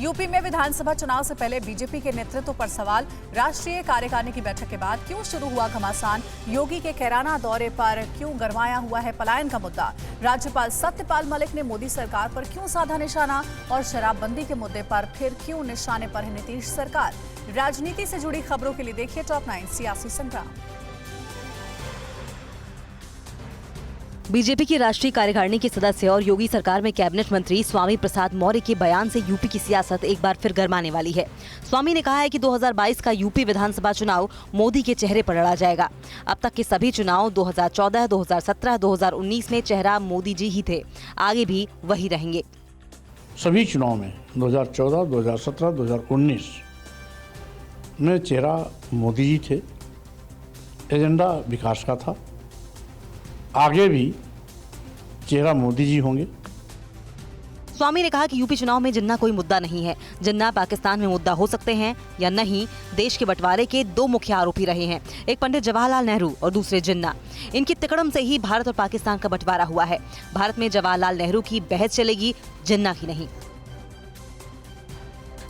UP में विधानसभा चुनाव से पहले बीजेपी के नेतृत्व पर सवाल। राष्ट्रीय कार्यकारिणी की बैठक के बाद क्यों शुरू हुआ घमासान? योगी के कैराना दौरे पर क्यों गरमाया हुआ है पलायन का मुद्दा? राज्यपाल सत्यपाल मलिक ने मोदी सरकार पर क्यों साधा निशाना? और शराबबंदी के मुद्दे पर फिर क्यों निशाने पर है नीतीश सरकार? राजनीति से जुड़ी खबरों के लिए देखिए टॉप 9 सियासी संग्राम। बीजेपी की राष्ट्रीय कार्यकारिणी के सदस्य और योगी सरकार में कैबिनेट मंत्री स्वामी प्रसाद मौर्य के बयान से यूपी की सियासत एक बार फिर गरमाने वाली है। स्वामी ने कहा है कि 2022 का यूपी विधानसभा चुनाव मोदी के चेहरे पर लड़ा जाएगा। अब तक के सभी चुनाव 2014, 2017, 2019 में चेहरा मोदी जी ही थे, आगे भी वही रहेंगे। सभी चुनाव में 2014, 2017, 2019 में चेहरा मोदी जी थे। एजेंडा विकास का था, आगे भी चेहरा मोदी जी होंगे। स्वामी ने कहा कि यूपी चुनाव में जिन्ना कोई मुद्दा नहीं है। जिन्ना पाकिस्तान में मुद्दा हो सकते हैं या नहीं, देश के बंटवारे के दो मुख्य आरोपी रहे हैं, एक पंडित जवाहरलाल नेहरू और दूसरे जिन्ना। इनकी तिकड़म से ही भारत और पाकिस्तान का बंटवारा हुआ है। भारत में जवाहरलाल नेहरू की बहस चलेगी, जिन्ना की नहीं।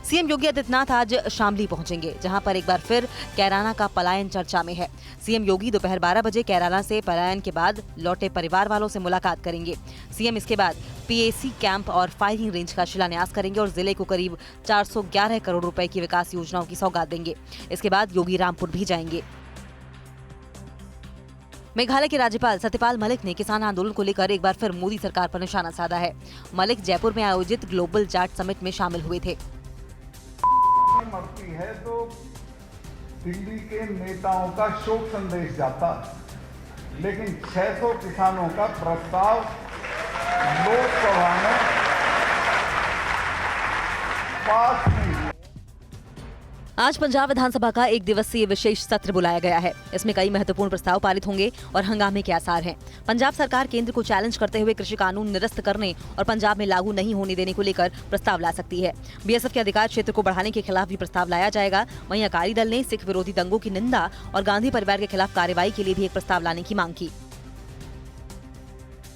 सीएम योगी आदित्यनाथ आज शामली पहुंचेंगे, जहां पर एक बार फिर कैराना का पलायन चर्चा में है। सीएम योगी दोपहर 12 बजे कैराना से पलायन के बाद लौटे परिवार वालों से मुलाकात करेंगे। सीएम इसके बाद पीएसी कैंप और फायरिंग रेंज का शिलान्यास करेंगे और जिले को करीब 411 करोड़ रुपए की विकास योजनाओं की सौगात देंगे। इसके बाद योगी रामपुर भी जाएंगे। मेघालय के राज्यपाल सत्यपाल मलिक ने किसान आंदोलन को लेकर एक बार फिर मोदी सरकार पर निशाना साधा है। मलिक जयपुर में आयोजित ग्लोबल जाट समिट में शामिल हुए थे। मरती है तो दिल्ली के नेताओं का शोक संदेश जाता, लेकिन 600 किसानों का प्रस्ताव लोकसभा में पास नहीं हुआ। आज पंजाब विधानसभा का एक दिवसीय विशेष सत्र बुलाया गया है। इसमें कई महत्वपूर्ण प्रस्ताव पारित होंगे और हंगामे के आसार हैं। पंजाब सरकार केंद्र को चैलेंज करते हुए कृषि कानून निरस्त करने और पंजाब में लागू नहीं होने देने को लेकर प्रस्ताव ला सकती है। बीएसएफ के अधिकार क्षेत्र को बढ़ाने के खिलाफ भी प्रस्ताव लाया जाएगा। वहीं अकाली दल ने सिख विरोधी दंगों की निंदा और गांधी परिवार के खिलाफ कार्रवाई के लिए भी एक प्रस्ताव लाने की मांग की।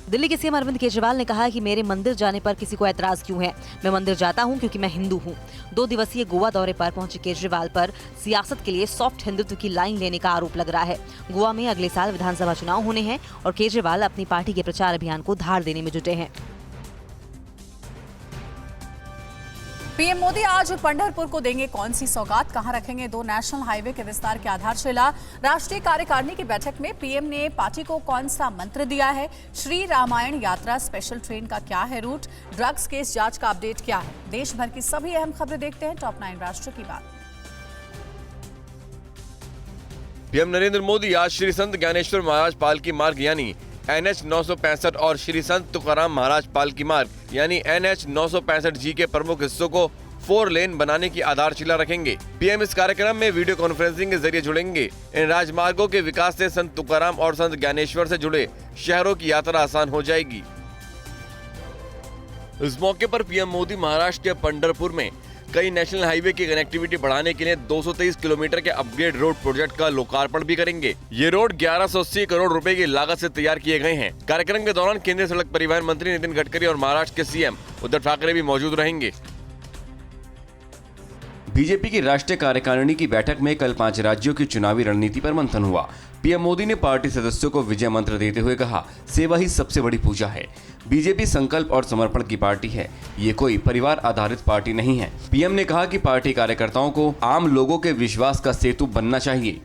दिल्ली के सीएम अरविंद केजरीवाल ने कहा कि मेरे मंदिर जाने पर किसी को ऐतराज क्यों है? मैं मंदिर जाता हूं क्योंकि मैं हिंदू हूं। 2 दिवसीय गोवा दौरे पर पहुंचे केजरीवाल पर सियासत के लिए सॉफ्ट हिंदुत्व की लाइन लेने का आरोप लग रहा है। गोवा में अगले साल विधानसभा चुनाव होने हैं और केजरीवाल अपनी पार्टी के प्रचार अभियान को धार देने में जुटे हैं। पीएम मोदी आज पंढरपुर को देंगे कौन सी सौगात? कहां रखेंगे 2 नेशनल हाईवे के विस्तार की आधारशिला? राष्ट्रीय कार्यकारिणी की बैठक में पीएम ने पार्टी को कौन सा मंत्र दिया है? श्री रामायण यात्रा स्पेशल ट्रेन का क्या है रूट? ड्रग्स केस जांच का अपडेट क्या है? देश भर की सभी अहम खबरें देखते हैं टॉप 9 राष्ट्र की बात। पीएम नरेंद्र मोदी आज श्री संत ज्ञानेश्वर महाराज पालकी मार्ग यानी NH 965 और श्री संत तुकाराम महाराज पालकी मार्ग यानी NH 965G के प्रमुख हिस्सों को 4 लेन बनाने की आधारशिला रखेंगे। पीएम इस कार्यक्रम में वीडियो कॉन्फ्रेंसिंग के जरिए जुड़ेंगे। इन राजमार्गों के विकास से संत तुकाराम और संत ज्ञानेश्वर से जुड़े शहरों की यात्रा आसान हो जाएगी। इस मौके पर पीएम मोदी महाराष्ट्र के पंढरपुर में कई नेशनल हाईवे की कनेक्टिविटी बढ़ाने के लिए 223 किलोमीटर के अपग्रेड रोड प्रोजेक्ट का लोकार्पण भी करेंगे। ये रोड 1180 करोड़ रुपए की लागत से तैयार किए गए हैं। कार्यक्रम के दौरान केंद्रीय सड़क परिवहन मंत्री नितिन गडकरी और महाराष्ट्र के सीएम उद्धव ठाकरे भी मौजूद रहेंगे। बीजेपी की राष्ट्रीय कार्यकारिणी की बैठक में कल 5 राज्यों की चुनावी रणनीति पर मंथन हुआ। पीएम मोदी ने पार्टी सदस्यों को विजय मंत्र देते हुए कहा, सेवा ही सबसे बड़ी पूजा है। बीजेपी संकल्प और समर्पण की पार्टी है, ये कोई परिवार आधारित पार्टी नहीं है। पीएम ने कहा कि पार्टी कार्यकर्ताओं को आम लोगों के विश्वास का सेतु बनना चाहिए।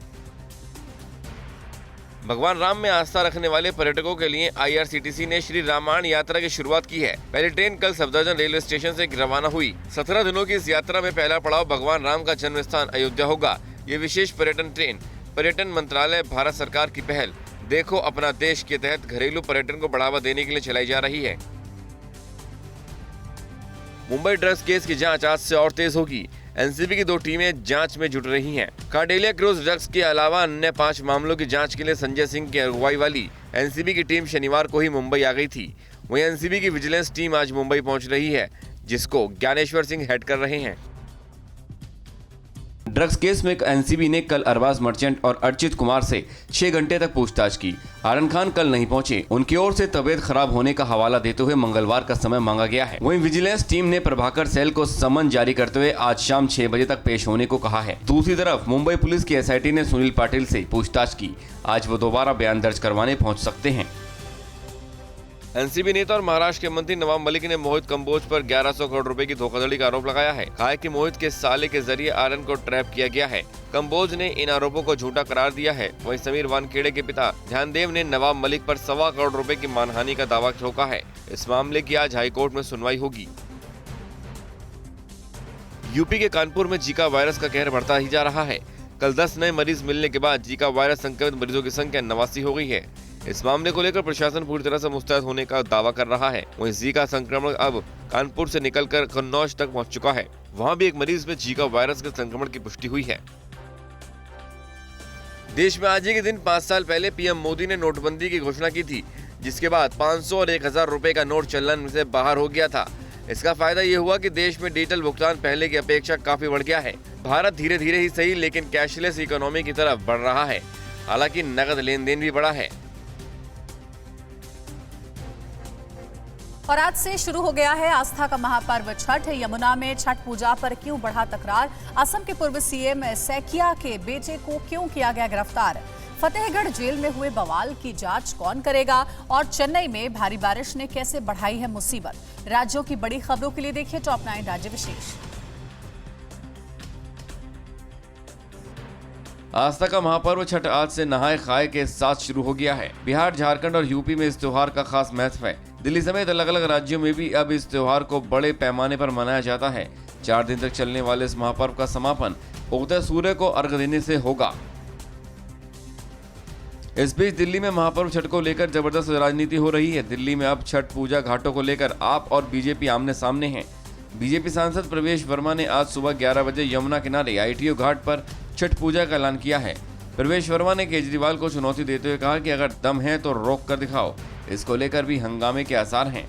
भगवान राम में आस्था रखने वाले पर्यटकों के लिए IRCTC ने श्री रामायण यात्रा की शुरुआत की है। पहली ट्रेन कल सफदरजंग रेलवे स्टेशन से रवाना हुई। 17 दिनों की इस यात्रा में पहला पड़ाव भगवान राम का जन्म स्थान अयोध्या होगा। ये विशेष पर्यटन ट्रेन पर्यटन मंत्रालय भारत सरकार की पहल देखो अपना देश के तहत घरेलू पर्यटन को बढ़ावा देने के लिए चलाई जा रही है। मुंबई ड्रग्स केस की जांच आज से और तेज होगी। एनसीबी की 2 टीमें जांच में जुट रही हैं। कार्डेलिया क्रूज ड्रग्स के अलावा अन्य 5 मामलों की जांच के लिए संजय सिंह की अगुवाई वाली एनसीबी की टीम शनिवार को ही मुंबई आ गई थी। वहीं एनसीबी की विजिलेंस टीम आज मुंबई पहुंच रही है, जिसको ज्ञानेश्वर सिंह हेड कर रहे हैं। ड्रग्स केस में एनसीबी ने कल अरबाज मर्चेंट और अर्चित कुमार से 6 घंटे तक पूछताछ की। आर्यन खान कल नहीं पहुंचे। उनकी ओर से तबीयत खराब होने का हवाला देते हुए मंगलवार का समय मांगा गया है। वहीं विजिलेंस टीम ने प्रभाकर सेल को समन जारी करते हुए आज शाम 6 बजे तक पेश होने को कहा है। दूसरी तरफ मुंबई पुलिस की एसआईटी ने सुनील पाटिल से पूछताछ की। आज वो दोबारा बयान दर्ज करवाने पहुंच सकते हैं। एनसीबी नेता और महाराष्ट्र के मंत्री नवाब मलिक ने मोहित कंबोज पर 1100 करोड़ रुपए की धोखाधड़ी का आरोप लगाया है। कहा है कि मोहित के साले के जरिए आर्यन को ट्रैप किया गया है। कंबोज ने इन आरोपों को झूठा करार दिया है। वहीं समीर वानखेड़े के पिता ध्यानदेव ने नवाब मलिक पर 1.25 करोड़ रुपए की मानहानि का दावा ठोका है। इस मामले की आज हाईकोर्ट में सुनवाई होगी। यूपी के कानपुर में जीका वायरस का कहर बढ़ता ही जा रहा है। कल 10 नए मरीज मिलने के बाद जीका वायरस संक्रमित मरीजों की संख्या 89 हो गई है। इस मामले को लेकर प्रशासन पूरी तरह से मुस्तैद होने का दावा कर रहा है। वहीं जीका संक्रमण अब कानपुर से निकलकर कन्नौज तक पहुंच चुका है। वहां भी एक मरीज में जीका वायरस के संक्रमण की पुष्टि हुई है। देश में आज ही के दिन 5 साल पहले पीएम मोदी ने नोटबंदी की घोषणा की थी, जिसके बाद 500 और 1000 रुपए का नोट चलन से बाहर हो गया था। इसका फायदा ये हुआ कि देश में डिजिटल भुगतान पहले की अपेक्षा काफी बढ़ गया है। भारत धीरे धीरे ही सही लेकिन कैशलेस इकोनॉमी की तरफ बढ़ रहा है। हालांकि नकद लेन देन भी बढ़ा है। और आज से शुरू हो गया है आस्था का महापर्व छठ। यमुना में छठ पूजा पर क्यों बढ़ा तकरार? असम के पूर्व सीएम सैकिया के बेटे को क्यों किया गया गिरफ्तार? फतेहगढ़ जेल में हुए बवाल की जांच कौन करेगा? और चेन्नई में भारी बारिश ने कैसे बढ़ाई है मुसीबत? राज्यों की बड़ी खबरों के लिए देखिए टॉप 9 राज्य विशेष। आस्था का महापर्व छठ आज से नहाए खाए के साथ शुरू हो गया है। बिहार, झारखंड और यूपी में इस त्योहार का खास महत्व है। दिल्ली समेत अलग अलग राज्यों में भी अब इस त्योहार को बड़े पैमाने पर मनाया जाता है। 4 दिन तक चलने वाले इस महापर्व का समापन उगते सूर्य को अर्घ देने से होगा। इस बीच दिल्ली में महापर्व छठ को लेकर जबरदस्त राजनीति हो रही है। दिल्ली में अब छठ पूजा घाटों को लेकर आप और बीजेपी आमने सामने हैं। बीजेपी सांसद प्रवेश वर्मा ने आज सुबह 11 बजे यमुना किनारे आईटीओ घाट पर छठ पूजा का ऐलान किया है। प्रवेश वर्मा ने केजरीवाल को चुनौती देते हुए कहा कि अगर दम है तो रोक कर दिखाओ। इसको लेकर भी हंगामे के आसार हैं।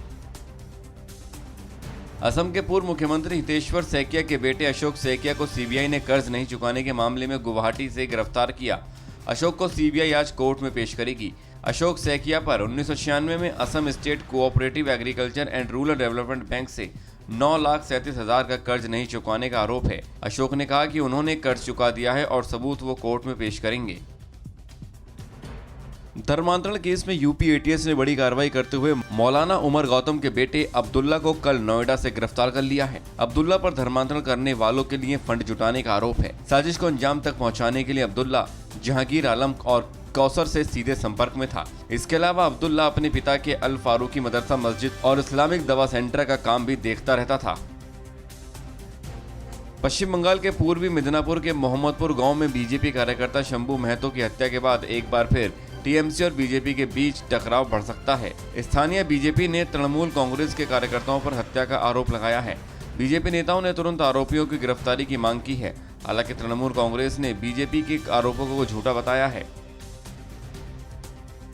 असम के पूर्व मुख्यमंत्री हितेश्वर सैकिया के बेटे अशोक सैकिया को सीबीआई ने कर्ज नहीं चुकाने के मामले में गुवाहाटी से गिरफ्तार किया। अशोक को सीबीआई आज कोर्ट में पेश करेगी। अशोक सैकिया पर 1996 में Assam state cooperative agriculture and rural development bank से 9,37,000 का कर्ज नहीं चुकाने का आरोप है। अशोक ने कहा कि उन्होंने कर्ज चुका दिया है और सबूत वो कोर्ट में पेश करेंगे। धर्मांतरण केस में यूपी एटीएस ने बड़ी कार्रवाई करते हुए मौलाना उमर गौतम के बेटे अब्दुल्ला को कल नोएडा से गिरफ्तार कर लिया है। अब्दुल्ला पर धर्मांतरण करने वालों के लिए फंड जुटाने का आरोप है। साजिश को अंजाम तक पहुंचाने के लिए अब्दुल्ला जहांगीर आलम और कौसर से सीधे संपर्क में था। इसके अलावा अब्दुल्ला अपने पिता के अल फारूकी मदरसा मस्जिद और इस्लामिक दवा सेंटर का काम भी देखता रहता था। पश्चिम बंगाल के पूर्वी मिदनापुर के मोहम्मदपुर गांव में बीजेपी कार्यकर्ता शंभू महतो की हत्या के बाद एक बार फिर टीएमसी और बीजेपी के बीच टकराव बढ़ सकता है। स्थानीय बीजेपी ने तृणमूल कांग्रेस के कार्यकर्ताओं पर हत्या का आरोप लगाया है। बीजेपी नेताओं ने तुरंत आरोपियों की गिरफ्तारी की मांग की है। हालांकि तृणमूल कांग्रेस ने बीजेपी के आरोपों को झूठा बताया है।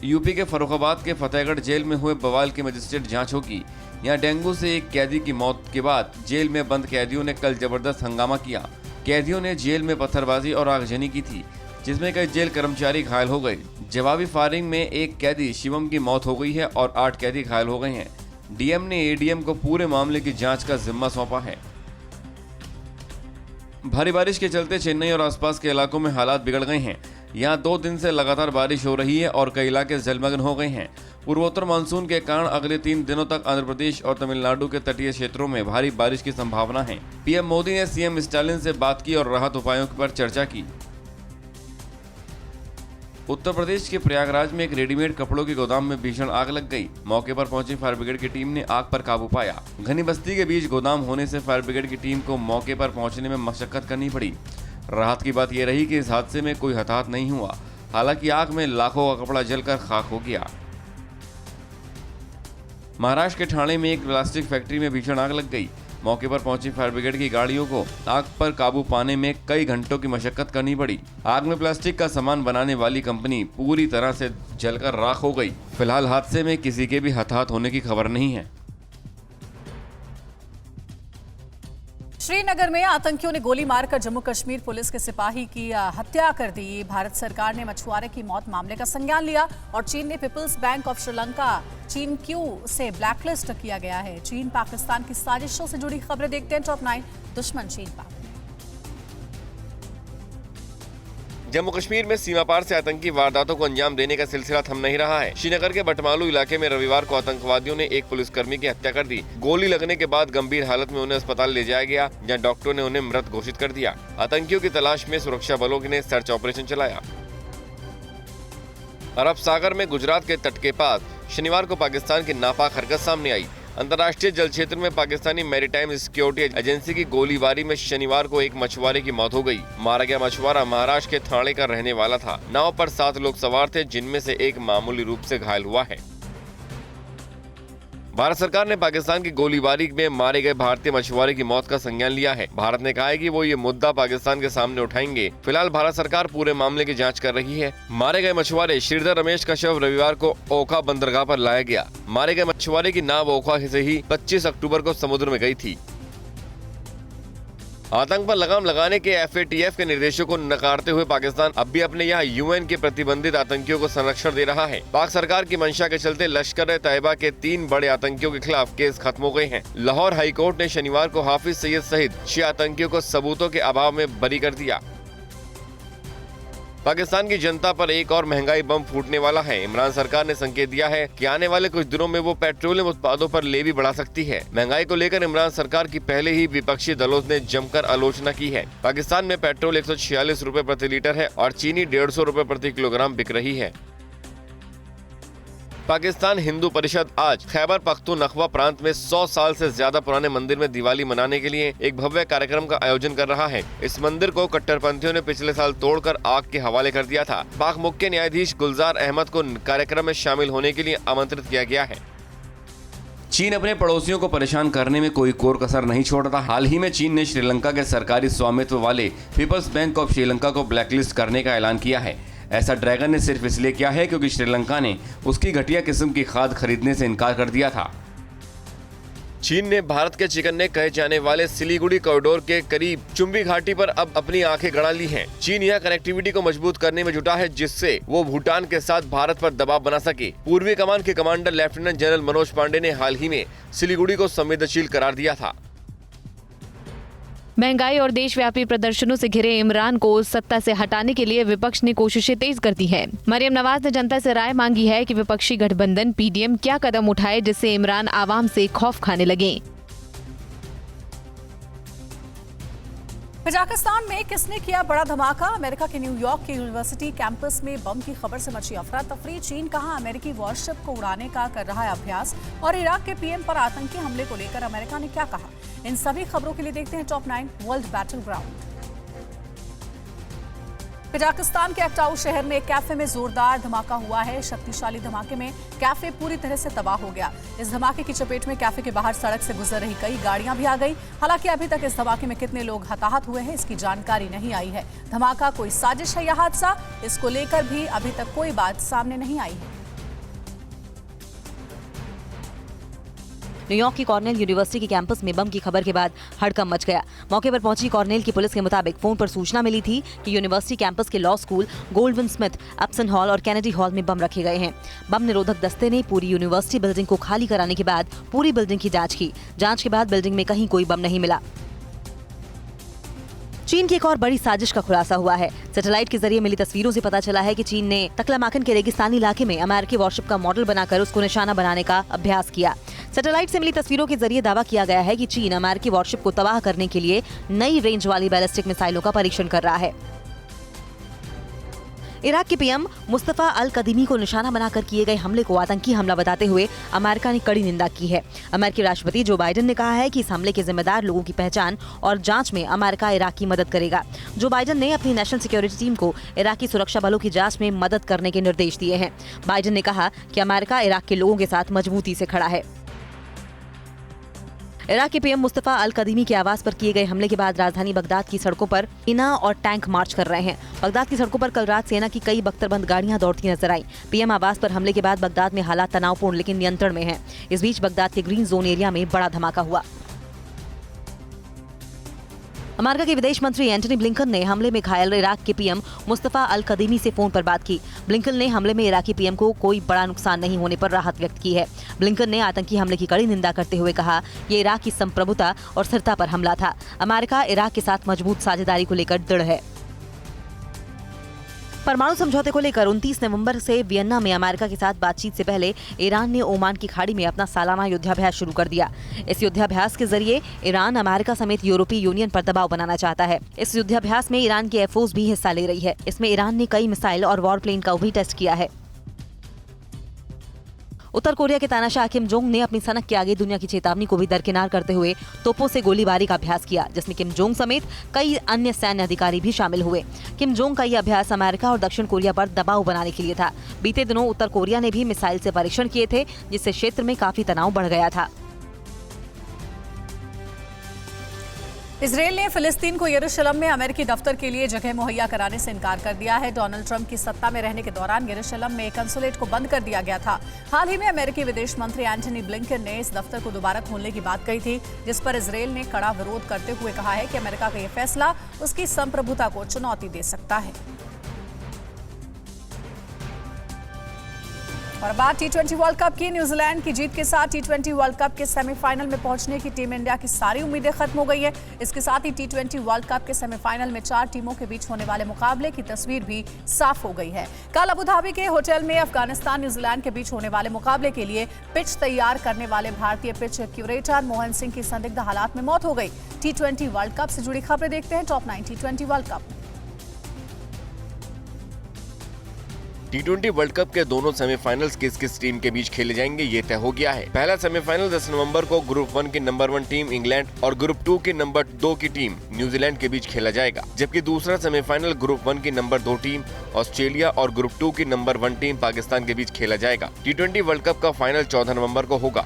यूपी के फर्रुखाबाद के फतेहगढ़ जेल में हुए बवाल की मजिस्ट्रेट जांच होगी। यहां डेंगू से एक कैदी की मौत के बाद जेल में बंद कैदियों ने कल जबरदस्त हंगामा किया। कैदियों ने जेल में पत्थरबाजी और आगजनी की थी, जिसमें कई जेल कर्मचारी घायल हो गए। जवाबी फायरिंग में एक कैदी शिवम की मौत हो गई है और 8 कैदी घायल हो गए हैं। डीएम ने एडीएम को पूरे मामले की जांच का जिम्मा सौंपा है। भारी बारिश के चलते चेन्नई और आसपास के इलाकों में हालात बिगड़ गए हैं। यहाँ 2 दिन से लगातार बारिश हो रही है और कई इलाके जलमग्न हो गए हैं। पूर्वोत्तर मानसून के कारण अगले 3 दिनों तक आंध्र प्रदेश और तमिलनाडु के तटीय क्षेत्रों में भारी बारिश की संभावना है। पीएम मोदी ने सीएम स्टालिन से बात की और राहत उपायों पर चर्चा की। उत्तर प्रदेश के प्रयागराज में एक रेडीमेड कपड़ों के गोदाम में भीषण आग लग गई। मौके पर पहुंची फायर ब्रिगेड की टीम ने आग पर काबू पाया। घनी बस्ती के बीच गोदाम होने से फायर ब्रिगेड की टीम को मौके पर पहुंचने में मशक्कत करनी पड़ी। राहत की बात यह रही कि इस हादसे में कोई हताहत नहीं हुआ। हालांकि आग में लाखों का कपड़ा जलकर खाक हो गया। महाराष्ट्र के ठाणे में एक प्लास्टिक फैक्ट्री में भीषण आग लग गई। मौके पर पहुंची फायर ब्रिगेड की गाड़ियों को आग पर काबू पाने में कई घंटों की मशक्कत करनी पड़ी। आग में प्लास्टिक का सामान बनाने वाली कंपनी पूरी तरह से जलकर राख हो गई। फिलहाल हादसे में किसी के भी हताहत होने की खबर नहीं है। श्रीनगर में आतंकियों ने गोली मारकर जम्मू कश्मीर पुलिस के सिपाही की हत्या कर दी। भारत सरकार ने मछुआरे की मौत मामले का संज्ञान लिया और चीन ने पीपल्स बैंक ऑफ श्रीलंका चीन क्यू से ब्लैकलिस्ट किया गया है। चीन पाकिस्तान की साजिशों से जुड़ी खबरें देखते हैं टॉप 9 दुश्मन चीन पाक। जम्मू कश्मीर में सीमा पार से आतंकी वारदातों को अंजाम देने का सिलसिला थम नहीं रहा है। श्रीनगर के बटमालू इलाके में रविवार को आतंकवादियों ने एक पुलिसकर्मी की हत्या कर दी। गोली लगने के बाद गंभीर हालत में उन्हें अस्पताल ले जाया गया, जहां डॉक्टरों ने उन्हें मृत घोषित कर दिया। आतंकियों की तलाश में सुरक्षा बलों ने सर्च ऑपरेशन चलाया। अरब सागर में गुजरात के तट के पास शनिवार को पाकिस्तान की नापाक हरकत सामने आई। अंतर्राष्ट्रीय जल क्षेत्र में पाकिस्तानी मैरीटाइम सिक्योरिटी एजेंसी की गोलीबारी में शनिवार को एक मछुआरे की मौत हो गई। मारा गया मछुआरा महाराष्ट्र के थाने का रहने वाला था। नाव पर 7 लोग सवार थे, जिनमें से एक मामूली रूप से घायल हुआ है। भारत सरकार ने पाकिस्तान की गोलीबारी में मारे गए भारतीय मछुआरे की मौत का संज्ञान लिया है। भारत ने कहा है कि वो ये मुद्दा पाकिस्तान के सामने उठाएंगे। फिलहाल भारत सरकार पूरे मामले की जांच कर रही है। मारे गए मछुआरे श्रीधर रमेश का शव रविवार को ओखा बंदरगाह पर लाया गया। मारे गए मछुआरे की नाव ओखा से ही 25 अक्टूबर को समुद्र में गई थी। आतंक पर लगाम लगाने के FATF के निर्देशों को नकारते हुए पाकिस्तान अब भी अपने यहाँ UN के प्रतिबंधित आतंकियों को संरक्षण दे रहा है। पाक सरकार की मंशा के चलते लश्कर-ए-तैयबा के 3 बड़े आतंकियों के खिलाफ केस खत्म हो गए हैं। लाहौर हाईकोर्ट ने शनिवार को हाफिज सईद सहित 6 आतंकियों को सबूतों के अभाव में बरी कर दिया। पाकिस्तान की जनता पर एक और महंगाई बम फूटने वाला है। इमरान सरकार ने संकेत दिया है कि आने वाले कुछ दिनों में वो पेट्रोलियम उत्पादों पर लेवी बढ़ा सकती है। महंगाई को लेकर इमरान सरकार की पहले ही विपक्षी दलों ने जमकर आलोचना की है। पाकिस्तान में पेट्रोल 146 रुपए प्रति लीटर है और चीनी 150 रुपए प्रति किलोग्राम बिक रही है। पाकिस्तान हिंदू परिषद आज खैबर पख्तूनख्वा प्रांत में 100 साल से ज्यादा पुराने मंदिर में दिवाली मनाने के लिए एक भव्य कार्यक्रम का आयोजन कर रहा है। इस मंदिर को कट्टरपंथियों ने पिछले साल तोड़कर आग के हवाले कर दिया था। पाक मुख्य न्यायाधीश गुलजार अहमद को कार्यक्रम में शामिल होने के लिए आमंत्रित किया गया है। चीन अपने पड़ोसियों को परेशान करने में कोई कोर कसर नहीं छोड़ता। हाल ही में चीन ने श्रीलंका के सरकारी स्वामित्व वाले पीपल्स बैंक ऑफ श्रीलंका को ब्लैकलिस्ट करने का ऐलान किया है। ऐसा ड्रैगन ने सिर्फ इसलिए किया है क्योंकि श्रीलंका ने उसकी घटिया किस्म की खाद खरीदने से इनकार कर दिया था। चीन ने भारत के चिकन्ने कहे जाने वाले सिलीगुड़ी कॉरिडोर के करीब चुंबी घाटी पर अब अपनी आंखें गड़ा ली हैं। चीन यह कनेक्टिविटी को मजबूत करने में जुटा है, जिससे वो भूटान के साथ भारत पर दबाव बना सके। पूर्वी कमान के commander lieutenant general Manoj Pande ने हाल ही में सिलीगुड़ी को संवेदनशील करार दिया था। महंगाई और देशव्यापी प्रदर्शनों से घिरे इमरान को सत्ता से हटाने के लिए विपक्ष ने कोशिशें तेज कर दी है। मरियम नवाज ने जनता से राय मांगी है कि विपक्षी गठबंधन PDM क्या कदम उठाए जिससे इमरान आवाम से खौफ खाने लगे। कजाकिस्तान में किसने किया बड़ा धमाका? अमेरिका के न्यूयॉर्क के यूनिवर्सिटी कैंपस में बम की खबर से मची अफरा तफरी। चीन कहां अमेरिकी वॉरशिप को उड़ाने का कर रहा है अभ्यास, और इराक के PM पर आतंकी हमले को लेकर अमेरिका ने क्या कहा? इन सभी खबरों के लिए देखते हैं top 9 world battle ground. Kazakhstan के अक्टाऊ शहर में एक कैफे में जोरदार धमाका हुआ है। शक्तिशाली धमाके में कैफे पूरी तरह से तबाह हो गया। इस धमाके की चपेट में कैफे के बाहर सड़क से गुजर रही कई गाड़ियां भी आ गई। हालांकि अभी तक इस धमाके में कितने लोग हताहत हुए हैं इसकी जानकारी नहीं आई है। धमाका कोई साजिश है या हादसा, इसको लेकर भी अभी तक कोई बात सामने नहीं आई है। न्यूयॉर्क की कॉर्नेल यूनिवर्सिटी के कैंपस में बम की खबर के बाद हड़कंप मच गया। मौके पर पहुंची कॉर्नेल की पुलिस के मुताबिक फोन पर सूचना मिली थी कि यूनिवर्सिटी कैंपस के law school, Gold Wing Smith, Epson hall और कैनेडी हॉल में बम रखे गए हैं। बम निरोधक दस्ते ने पूरी यूनिवर्सिटी बिल्डिंग को खाली कराने के बाद पूरी बिल्डिंग की जांच की। जांच के बाद बिल्डिंग में कहीं कोई बम नहीं मिला। चीन की एक और बड़ी साजिश का खुलासा हुआ है। सैटेलाइट के जरिए मिली तस्वीरों से पता चला है कि चीन ने तकलामाकन के रेगिस्तानी इलाके में अमेरिकी वॉरशिप का मॉडल बनाकर उसको निशाना बनाने का अभ्यास किया। सैटेलाइट से मिली तस्वीरों के जरिए दावा किया गया है कि चीन अमेरिकी वॉरशिप को तबाह करने के लिए नई रेंज वाली बैलिस्टिक मिसाइलों का परीक्षण कर रहा है। इराक के PM मुस्तफा अल कदीमी को निशाना बनाकर किए गए हमले को आतंकी हमला बताते हुए अमेरिका ने कड़ी निंदा की है। अमेरिकी राष्ट्रपति जो बाइडेन ने कहा है कि इस हमले के जिम्मेदार लोगों की पहचान और जांच में अमेरिका इराक की मदद करेगा। जो बाइडेन ने अपनी नेशनल सिक्योरिटी टीम को इराकी सुरक्षा बलों की जांच में मदद करने के निर्देश दिए हैं। बाइडेन ने कहा कि अमेरिका इराक के लोगों के साथ मजबूती से खड़ा है। इराक के PM मुस्तफा अल कदीमी के आवास पर किए गए हमले के बाद राजधानी बगदाद की सड़कों पर इना और टैंक मार्च कर रहे हैं। बगदाद की सड़कों पर कल रात सेना की कई बख्तरबंद गाड़ियां दौड़ती नजर आई। PM आवास पर हमले के बाद बगदाद में हालात तनावपूर्ण लेकिन नियंत्रण में हैं। इस बीच बगदाद के ग्रीन जोन एरिया में बड़ा धमाका हुआ। अमेरिका के विदेश मंत्री एंटनी ब्लिंकन ने हमले में घायल इराक के पीएम मुस्तफा अल कदीमी से फोन पर बात की। ब्लिंकन ने हमले में इराकी पीएम को कोई बड़ा नुकसान नहीं होने पर राहत व्यक्त की है। ब्लिंकन ने आतंकी हमले की कड़ी निंदा करते हुए कहा, ये इराक की संप्रभुता और स्थिरता पर हमला था। अमेरिका इराक के साथ मजबूत साझेदारी को लेकर दृढ़ है। परमाणु समझौते को लेकर 29 नवंबर से वियन्ना में अमेरिका के साथ बातचीत से पहले ईरान ने ओमान की खाड़ी में अपना सालाना युद्धाभ्यास शुरू कर दिया। इस युद्धाभ्यास के जरिए ईरान अमेरिका समेत यूरोपीय यूनियन पर दबाव बनाना चाहता है। इस युद्धाभ्यास में ईरान की एयरफोर्स भी हिस्सा ले रही है। इसमें ईरान ने कई मिसाइल और वॉरप्लेन का भी टेस्ट किया है। उत्तर कोरिया के तानाशाह किम जोंग ने अपनी सनक के आगे दुनिया की चेतावनी को भी दरकिनार करते हुए तोपों से गोलीबारी का अभ्यास किया, जिसमें किम जोंग समेत कई अन्य सैन्य अधिकारी भी शामिल हुए। किम जोंग का यह अभ्यास अमेरिका और दक्षिण कोरिया पर दबाव बनाने के लिए था। बीते दिनों उत्तर कोरिया ने भी मिसाइल से परीक्षण किए थे, जिससे क्षेत्र में काफी तनाव बढ़ गया था। इजरायल ने फिलिस्तीन को यरूशलेम में अमेरिकी दफ्तर के लिए जगह मुहैया कराने से इनकार कर दिया है। डोनाल्ड ट्रंप की सत्ता में रहने के दौरान यरूशलेम में कंसुलेट को बंद कर दिया गया था। हाल ही में अमेरिकी विदेश मंत्री एंटनी ब्लिंकन ने इस दफ्तर को दोबारा खोलने की बात कही थी, जिस पर इजरायल ने कड़ा विरोध करते हुए कहा है कि अमेरिका का यह फैसला उसकी संप्रभुता को चुनौती दे सकता है। और बात T20 वर्ल्ड कप की। न्यूजीलैंड की जीत के साथ T20 वर्ल्ड कप के सेमीफाइनल में पहुंचने की टीम इंडिया की सारी उम्मीदें खत्म हो गई है। इसके साथ ही T20 वर्ल्ड कप के सेमीफाइनल में 4 टीमों के बीच होने वाले मुकाबले की तस्वीर भी साफ हो गई है। कल अबू धाबी के होटल में अफगानिस्तान न्यूजीलैंड के बीच होने वाले मुकाबले के लिए पिच तैयार करने वाले भारतीय पिच क्यूरेटर मोहन सिंह की संदिग्ध हालात में मौत हो गई। T20 वर्ल्ड कप से जुड़ी खबरें देखते हैं। Top 9 T20 world cup. T20 world cup के दोनों सेमीफाइनल्स किस किस टीम के बीच खेले जाएंगे ये तय हो गया है। पहला सेमीफाइनल 10 नवंबर को ग्रुप 1 की नंबर 1 टीम इंग्लैंड और ग्रुप 2 की नंबर 2 की टीम न्यूजीलैंड के बीच खेला जाएगा, जबकि दूसरा सेमीफाइनल ग्रुप 1 की नंबर 2 टीम ऑस्ट्रेलिया और ग्रुप 2 की नंबर 1 टीम पाकिस्तान के बीच खेला जाएगा। T20 वर्ल्ड कप का फाइनल 14 नवंबर को होगा।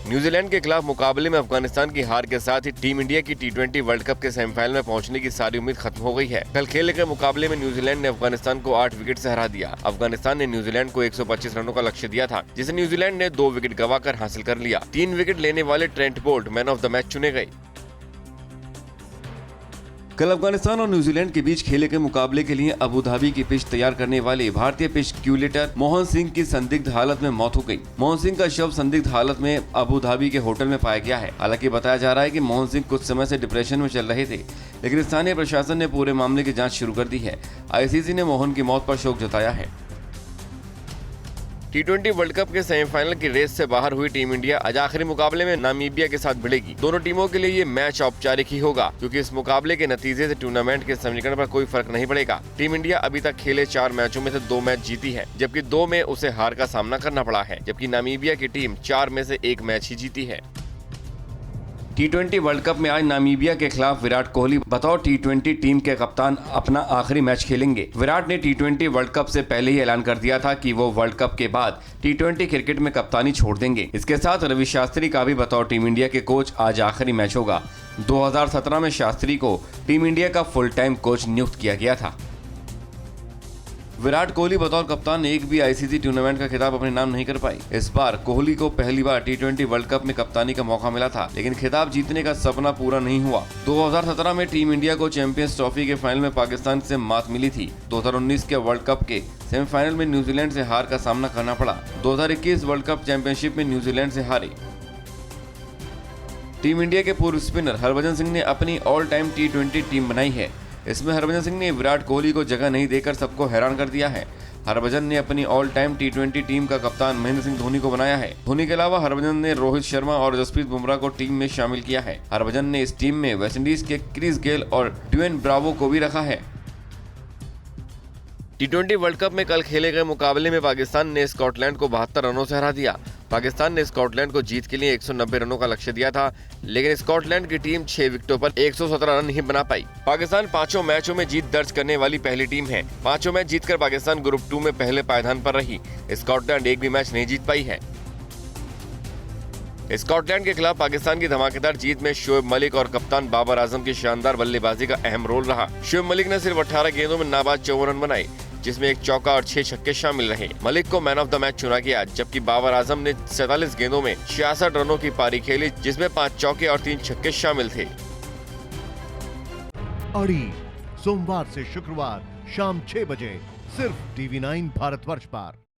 न्यूजीलैंड के खिलाफ मुकाबले में अफगानिस्तान की हार के साथ ही टीम इंडिया की T20 वर्ल्ड कप के सेमीफाइनल में पहुंचने की सारी उम्मीद खत्म हो गई है। कल खेले गए मुकाबले में न्यूजीलैंड ने अफगानिस्तान को 8 विकेट से हरा दिया। अफगानिस्तान ने न्यूजीलैंड को 125 रनों का लक्ष्य दिया था, जिसे न्यूजीलैंड ने 2 विकेट गंवाकर हासिल कर लिया। 3 विकेट लेने वाले Trent Boult man of the match चुने गए। कल अफगानिस्तान और न्यूजीलैंड के बीच खेले गए मुकाबले के लिए अबू धाबी की पिच तैयार करने वाले भारतीय पिच क्यूरेटर मोहन सिंह की संदिग्ध हालत में मौत हो गई। मोहन सिंह का शव संदिग्ध हालत में अबू धाबी के होटल में पाया गया है। हालांकि बताया जा रहा है कि मोहन सिंह कुछ समय से डिप्रेशन में चल रहे थे, लेकिन स्थानीय प्रशासन ने पूरे मामले की जाँच शुरू कर दी है। ICC ने मोहन की मौत पर शोक जताया है। T20 वर्ल्ड कप के सेमीफाइनल की रेस से बाहर हुई टीम इंडिया आज आखिरी मुकाबले में नामीबिया के साथ भिड़ेगी। दोनों टीमों के लिए ये मैच औपचारिक ही होगा, क्योंकि इस मुकाबले के नतीजे से टूर्नामेंट के समीकरण पर कोई फर्क नहीं पड़ेगा। टीम इंडिया अभी तक खेले 4 मैचों में से 2 मैच जीती है, जबकि 2 में उसे हार का सामना करना पड़ा है, जबकि नामीबिया की टीम 4 में से 1 मैच ही जीती है। T20 वर्ल्ड कप में आज नामीबिया के खिलाफ विराट कोहली बतौर T20 टीम के कप्तान अपना आखिरी मैच खेलेंगे। विराट ने T20 वर्ल्ड कप से पहले ही ऐलान कर दिया था कि वो वर्ल्ड कप के बाद T20 क्रिकेट में कप्तानी छोड़ देंगे। इसके साथ रवि शास्त्री का भी बतौर टीम इंडिया के कोच आज आखिरी मैच होगा। 2017 में शास्त्री को टीम इंडिया का फुल टाइम कोच नियुक्त किया गया था। विराट कोहली बतौर कप्तान एक भी ICC टूर्नामेंट का खिताब अपने नाम नहीं कर पाई। इस बार कोहली को पहली बार T20 वर्ल्ड कप में कप्तानी का मौका मिला था, लेकिन खिताब जीतने का सपना पूरा नहीं हुआ। 2017 में टीम इंडिया को चैंपियंस ट्रॉफी के फाइनल में पाकिस्तान से मात मिली थी। 2019 के वर्ल्ड कप के सेमीफाइनल में न्यूजीलैंड से हार का सामना करना पड़ा। 2021 वर्ल्ड कप चैंपियनशिप में न्यूजीलैंड से हारे। टीम इंडिया के पूर्व स्पिनर हरभजन सिंह ने अपनी ऑल टाइम T20 टीम बनाई है। इसमें हरभजन सिंह ने विराट कोहली को जगह नहीं देकर सबको हैरान कर दिया है। हरभजन ने अपनी ऑल टाइम T20 टीम का कप्तान महेंद्र सिंह धोनी को बनाया है। धोनी के अलावा हरभजन ने रोहित शर्मा और जसप्रीत बुमराह को टीम में शामिल किया है। हरभजन ने इस टीम में वेस्टइंडीज के क्रिस गेल और ड्वेन ब्रावो को भी रखा है। T20 वर्ल्ड कप में कल खेले गए मुकाबले में पाकिस्तान ने स्कॉटलैंड को 72 रनों से हरा दिया। पाकिस्तान ने स्कॉटलैंड को जीत के लिए 190 रनों का लक्ष्य दिया था, लेकिन स्कॉटलैंड की टीम 6 विकेटों पर 117 रन ही बना पाई। पाकिस्तान 5 मैचों में जीत दर्ज करने वाली पहली टीम है। 5 मैच जीतकर पाकिस्तान ग्रुप 2 में पहले पायदान पर रही। स्कॉटलैंड एक भी मैच नहीं जीत पाई है। स्कॉटलैंड के खिलाफ पाकिस्तान की धमाकेदार जीत में शोएब मलिक और कप्तान बाबर आजम की शानदार बल्लेबाजी का अहम रोल रहा। शोएब मलिक ने सिर्फ 18 गेंदों में नाबाद 54 रन बनाए। जिसमें 1 चौका और 6 छक्के शामिल रहे। मलिक को मैन ऑफ द मैच चुना गया, जबकि बाबर आजम ने 47 गेंदों में 66 रनों की पारी खेली, जिसमें 5 चौके और 3 छक्के शामिल थे। अड़ी सोमवार से शुक्रवार शाम 6 बजे सिर्फ TV9 भारतवर्ष पर।